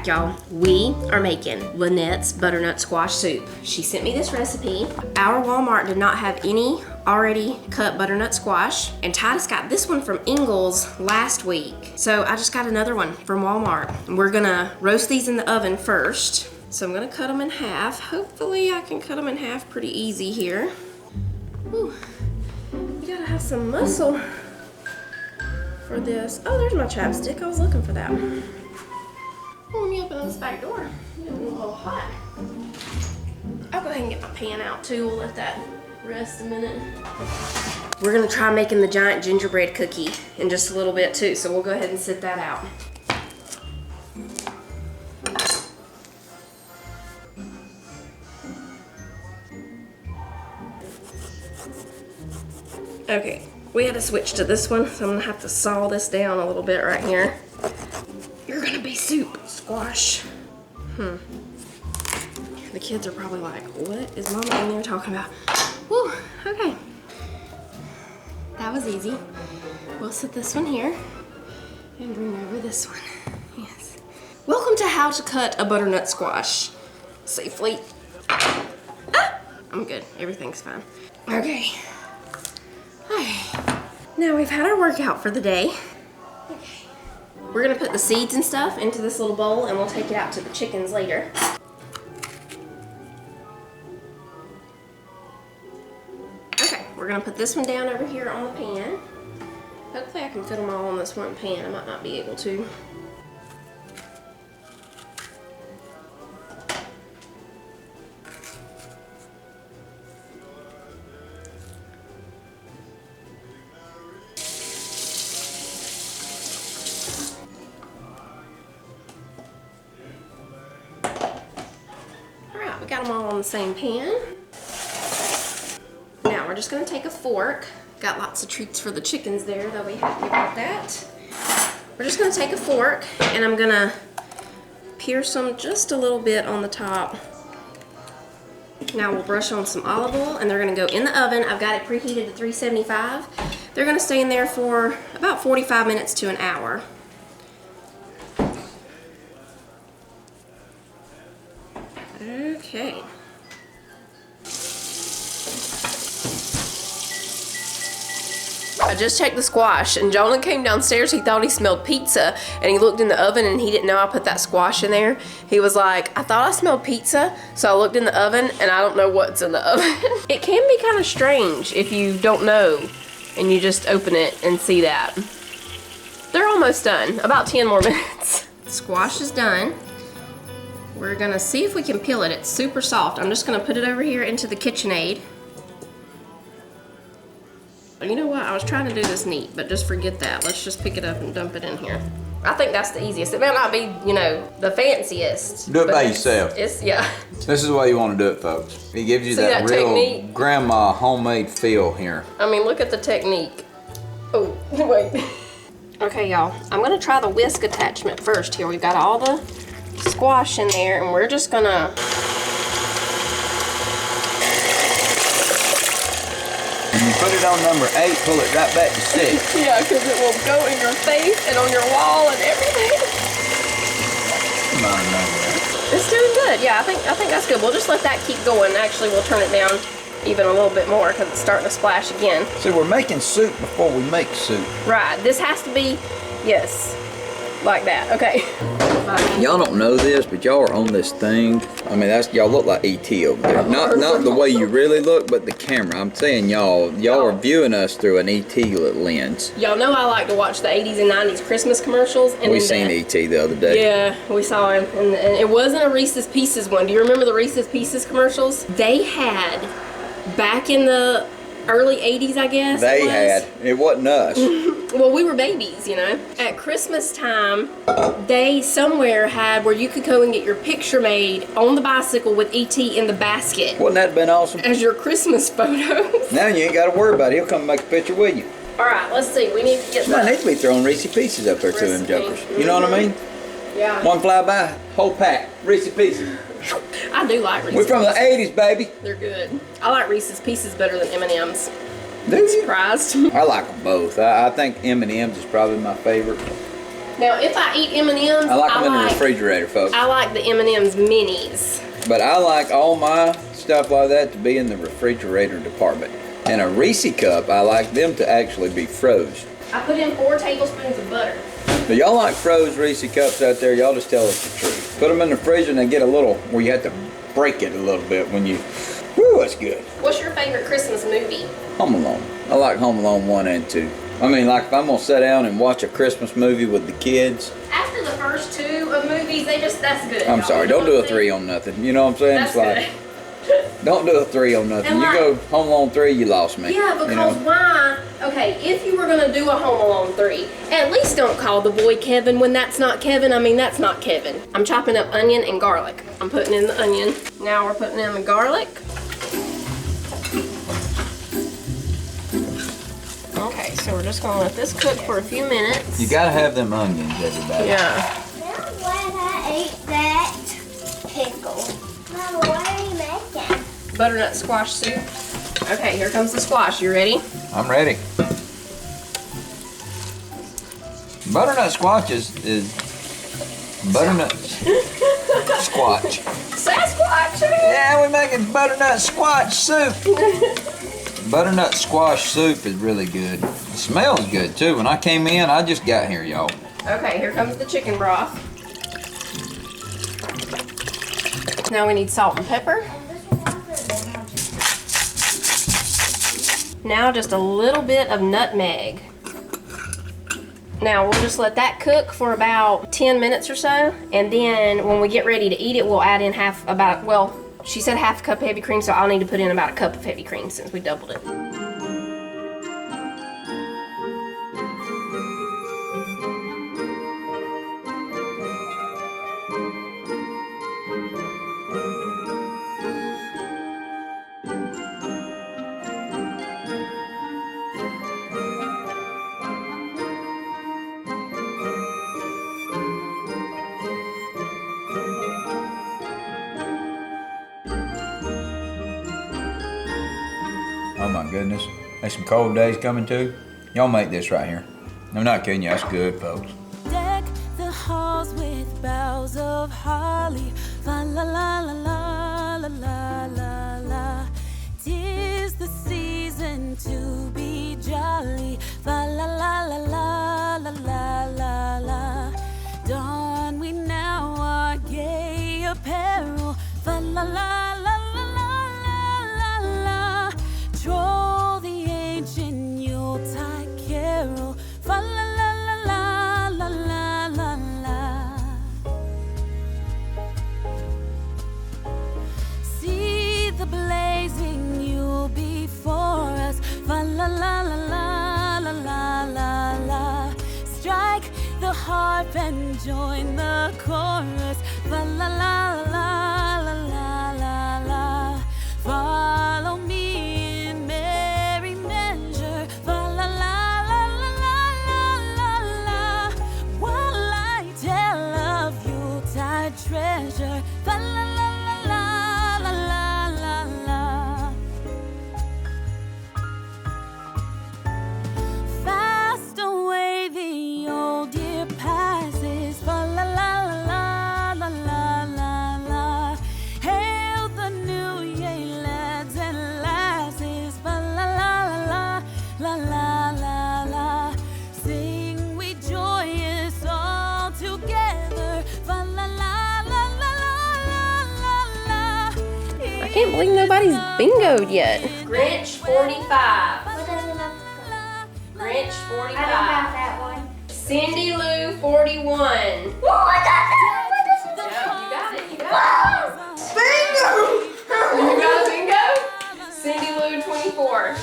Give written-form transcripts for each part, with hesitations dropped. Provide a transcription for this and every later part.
y'all, we are making Lynette's butternut squash soup. She sent me this recipe. Our Walmart did not have any already cut butternut squash, and Titus got this one from Ingles last week. So I just got another one from Walmart. We're gonna roast these in the oven first. So I'm gonna cut them in half. Hopefully I can cut them in half pretty easy here. Ooh, you gotta have some muscle for this. Oh, there's my chapstick. I was looking for that. Oh, let me open this back door. It's getting a little hot. I'll go ahead and get my pan out too. We'll let that rest a minute. We're gonna try making the giant gingerbread cookie in just a little bit too, so we'll go ahead and sit that out. Okay, we had to switch to this one, so I'm gonna have to saw this down a little bit right here. You're gonna be soup squash. The kids are probably like, what is Mama in there talking about? Whew, okay. That was easy. We'll set this one here and bring over this one. Yes. Welcome to how to cut a butternut squash safely. Ah, I'm good, everything's fine. Okay. Now we've had our workout for the day. Okay. We're gonna put the seeds and stuff into this little bowl and we'll take it out to the chickens later. Okay, we're gonna put this one down over here on the pan. Hopefully I can fit them all on this one pan. I might not be able to. Got them all on the same pan. Now we're just gonna take a fork. Got lots of treats for the chickens there, they'll be happy about that. We're just gonna take a fork and I'm gonna pierce them just a little bit on the top. Now we'll brush on some olive oil and they're gonna go in the oven. I've got it preheated to 375. They're gonna stay in there for about 45 minutes to an hour. Okay. I just checked the squash and Jonah came downstairs. He thought he smelled pizza and he looked in the oven and he didn't know I put that squash in there. He was like, I thought I smelled pizza. So I looked in the oven and I don't know what's in the oven. It can be kind of strange if you don't know and you just open it and see that. They're almost done, about 10 more minutes. The squash is done. We're gonna see if we can peel it. It's super soft. I'm just gonna put it over here into the KitchenAid. You know what? I was trying to do this neat, but just forget that. Let's just pick it up and dump it in here. I think that's the easiest. It may not be, you know, the fanciest. Do it by yourself. It's, yeah. This is the way you want to do it, folks. It gives you that real technique? grandma homemade feel here. I mean, look at the technique. Oh, wait. Okay, y'all. I'm gonna try the whisk attachment first here. We've got all the squash in there and we're just gonna When you put it on number 8, pull it right back to 6. yeah, because it will go in your face and on your wall and everything. Come on, man. It's doing good. Yeah, I think that's good. We'll just let that keep going. Actually, we'll turn it down even a little bit more because it's starting to splash again. So we're making soup before we make soup. Right. This has to be, yes, like that. Okay. Y'all don't know this, but y'all are on this thing. I mean, y'all look like E.T. over there. Not the way you really look, but the camera. I'm saying y'all are viewing us through an E.T. lens. Y'all know I like to watch the 80s and 90s Christmas commercials. And we seen E.T. the other day. Yeah, we saw him. And it wasn't a Reese's Pieces one. Do you remember the Reese's Pieces commercials? They had, back in the early 80s, I guess. They had. It wasn't us. Well, we were babies, you know. At Christmas time, they somewhere had where you could go and get your picture made on the bicycle with E.T. in the basket. Wouldn't that have been awesome? As your Christmas photos. Now you ain't got to worry about it. He'll come make a picture with you. All right, let's see. We need to get Somebody needs to be throwing Reese's Pieces up there to them jokers. You know what I mean? Yeah. One fly by, whole pack, Reese's Pieces. I do like Reese's. We're from the 80s, baby. They're good. I like Reese's Pieces better than M&M's. Do you? Surprised. I like them both. I think M&M's is probably my favorite. Now, if I eat M&Ms, I like them in the refrigerator, folks. I like the M&Ms minis. But I like all my stuff like that to be in the refrigerator department. And a Reese cup, I like them to actually be froze. I put in 4 tablespoons of butter. Do y'all like froze Reese cups out there? Y'all just tell us the truth. Put them in the fridge and they get a little, where you have to break it a little bit when you, whoo, that's good. What's your favorite Christmas movie? Home Alone. I like Home Alone 1 and 2. I mean, like if I'm gonna sit down and watch a Christmas movie with the kids. After the first 2 of movies, that's good. I'm sorry, don't do a 3 on nothing. You know what I'm saying? That's it's like, good. don't do a 3 on nothing. And You like, go Home Alone 3, you lost me. Yeah, because you know? why? Okay, if you were gonna do a Home Alone 3, at least don't call the boy Kevin when that's not Kevin. I mean, that's not Kevin. I'm chopping up onion and garlic. I'm putting in the onion. Now we're putting in the garlic. Okay, so we're just gonna let this cook for a few minutes. You gotta have them onions, everybody. Yeah. I'm glad I ate that pickle. Mama, what are you making? Butternut squash soup. Okay, here comes the squash. You ready? I'm ready. Butternut squash is butternut squash. Sasquatch! Yeah, we're making butternut squash soup. Butternut squash soup is really good. It smells good too. When I came in, I just got here, y'all. Okay, here comes the chicken broth. Now we need salt and pepper. Now just a little bit of nutmeg. Now we'll just let that cook for about 10 minutes or so, and then when we get ready to eat it, we'll add in she said half a cup of heavy cream, so I'll need to put in about a cup of heavy cream since we doubled it. Oh my goodness. There's some cold days coming too. Y'all make this right here. I'm not kidding you, that's good, folks. Deck the halls with boughs of holly. Fa la la la la la la la la. 'Tis the season to be jolly. Fa la la la la la la la la. Don we now our gay apparel. Fa la la la la la la la. Troll the ancient Yuletide carol. Fa la la la la la la la la. See the blazing Yule before us. Fa la la la la la la la la. Strike the harp and join the chorus. Fa la la la la la la la. Follow me in merry measure. Fa la la la la la la la. While I tell of Yuletide treasure. Fa la la la la la la la. Fast away the old year passes. Fa la la la la la la la. Hail the new year, lads and lasses. Fa la la la la la la la. Sing we joyous all together. Fa la la la la la la la. I can't believe nobody's bingoed yet. Grinch 45. What does it look Grinch I 45. don't have that one. Cindy Lou 41. Oh, I got that! What does it look Yeah, you got it. You got it. Bingo! You got bingo? Cindy Lou 24.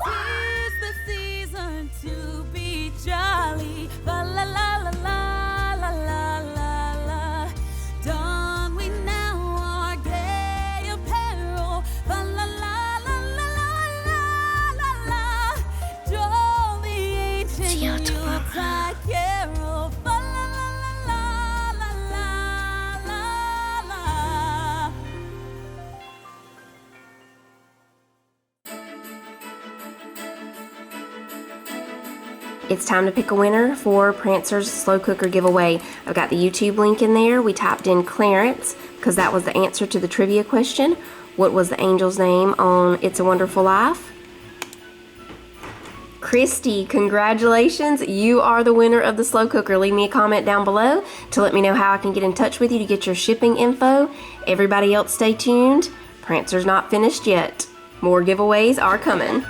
'Tis the season to be jolly. Fa la la la la la la la la. Don we now our gay apparel. Fa la la la la la la la. Droll the ancient Yuletide carol. Fa la la la la la la la. It's time to pick a winner for Prancer's slow cooker giveaway. I've got the YouTube link in there. We typed in Clarence because that was the answer to the trivia question. What was the angel's name on It's a Wonderful Life? Christy, congratulations. You are the winner of the slow cooker. Leave me a comment down below to let me know how I can get in touch with you to get your shipping info. Everybody else stay tuned. Prancer's not finished yet. More giveaways are coming.